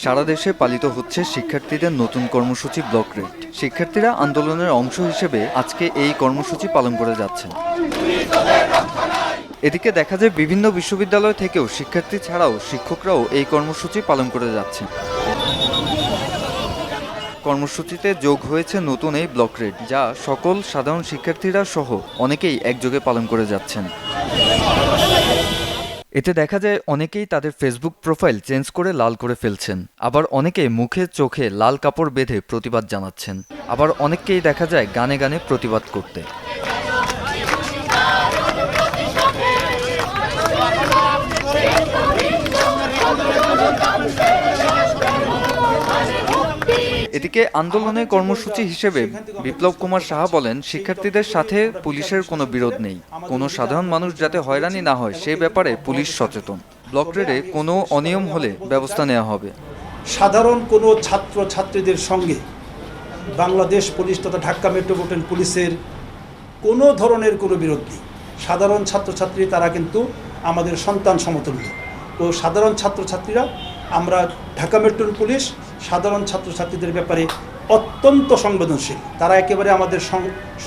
সারা দেশে পালিত হচ্ছে শিক্ষার্থীদের নতুন কর্মসূচি ব্লক রেড। শিক্ষার্থীরা আন্দোলনের অংশ হিসেবে আজকে এই কর্মসূচি পালন করে যাচ্ছেন। এদিকে দেখা যায় বিভিন্ন বিশ্ববিদ্যালয় থেকেও শিক্ষার্থী ছাড়াও শিক্ষকরাও এই কর্মসূচি পালন করে যাচ্ছেন। কর্মসূচিতে যোগ হয়েছে নতুন এই ব্লক রেড, যা সকল সাধারণ শিক্ষার্থীরা সহ অনেকেই একযোগে পালন করে যাচ্ছেন। এতে দেখা যায় অনেকেই তাদের ফেসবুক প্রোফাইল চেঞ্জ করে লাল করে ফেলছেন, আবার অনেকে মুখে চোখে লাল কাপড় বেঁধে প্রতিবাদ জানাচ্ছেন, আবার অনেককেই দেখা যায় গানে গানে প্রতিবাদ করতে। এদিকে আন্দোলনের কর্মসূচি হিসেবে বিপ্লব কুমার সাহা বলেন, শিক্ষার্থীদের সাথে পুলিশের কোনো বিরোধ নেই, কোনো সাধারণ মানুষ যাতে হয়রানি না হয় সে ব্যাপারে পুলিশ সচেতন। ব্লক রেডে কোনো অনিয়ম হলে ব্যবস্থা নেওয়া হবে। সাধারণ কোনো ছাত্র ছাত্রীদের সঙ্গে বাংলাদেশ পুলিশ তথা ঢাকা মেট্রোপলিটন পুলিশের কোনো ধরনের কোনো বিরোধ নেই। সাধারণ ছাত্রছাত্রী তারা কিন্তু আমাদের সন্তান সমতুল্য। তো সাধারণ ছাত্রছাত্রীরা, আমরা ঢাকা মেট্রোপলিটন পুলিশ সাধারণ ছাত্রছাত্রীদের ব্যাপারে অত্যন্ত সংবেদনশীল। তারা একেবারে আমাদের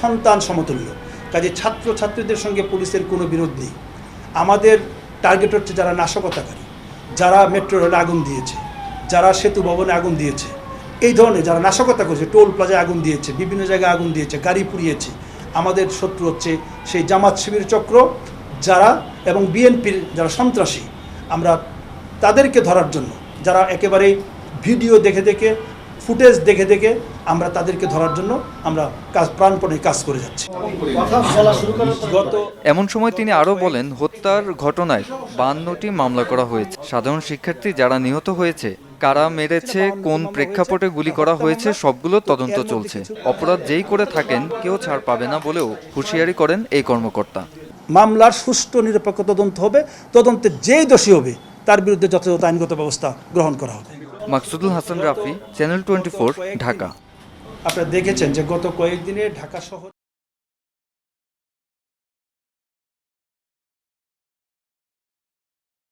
সন্তান সমতুল্য। কাজে ছাত্রছাত্রীদের সঙ্গে পুলিশের কোনো বিরোধ নেই। আমাদের টার্গেট হচ্ছে যারা নাশকতাকারী, যারা মেট্রো রেলে আগুন দিয়েছে, যারা সেতু ভবনে আগুন দিয়েছে, এই ধরনের যারা নাশকতা করেছে, টোল প্লাজায় আগুন দিয়েছে, বিভিন্ন জায়গায় আগুন দিয়েছে, গাড়ি পুড়িয়েছে, আমাদের শত্রু হচ্ছে সেই জামাত শিবির চক্র যারা এবং বিএনপির যারা সন্ত্রাসী। আমরা তাদেরকে ধরার জন্য, যারা একেবারে ভিডিও দেখে দেখে ফুটেজ দেখে দেখে আমরা তাদেরকে ধরার জন্য আমরা প্রাণপণে কাজ করে যাচ্ছি। এমন সময় তিনি আরও বলেন, হত্যার ঘটনায় 52টি মামলা করা হয়েছে। সাধারণ শিক্ষার্থী যারা নিহত হয়েছে, কারা মেরেছে, কোন প্রেক্ষাপটে গুলি করা হয়েছে, সবগুলো তদন্ত চলছে। অপরাধ যেই করে থাকেন কেউ ছাড় পাবে না বলেও হুঁশিয়ারি করেন এই কর্মকর্তা। মামলার সুষ্ঠু নিরপেক্ষ তদন্ত হবে, তদন্তে যেই দোষী হবে তার বিরুদ্ধে যথাযথ আইনগত ব্যবস্থা গ্রহণ করা হবে। মাকসুদুল হাসান রাফি, চ্যানেল 24, ঢাকা। আপনারা দেখেছেন যে গত কয়েকদিনে ঢাকা শহর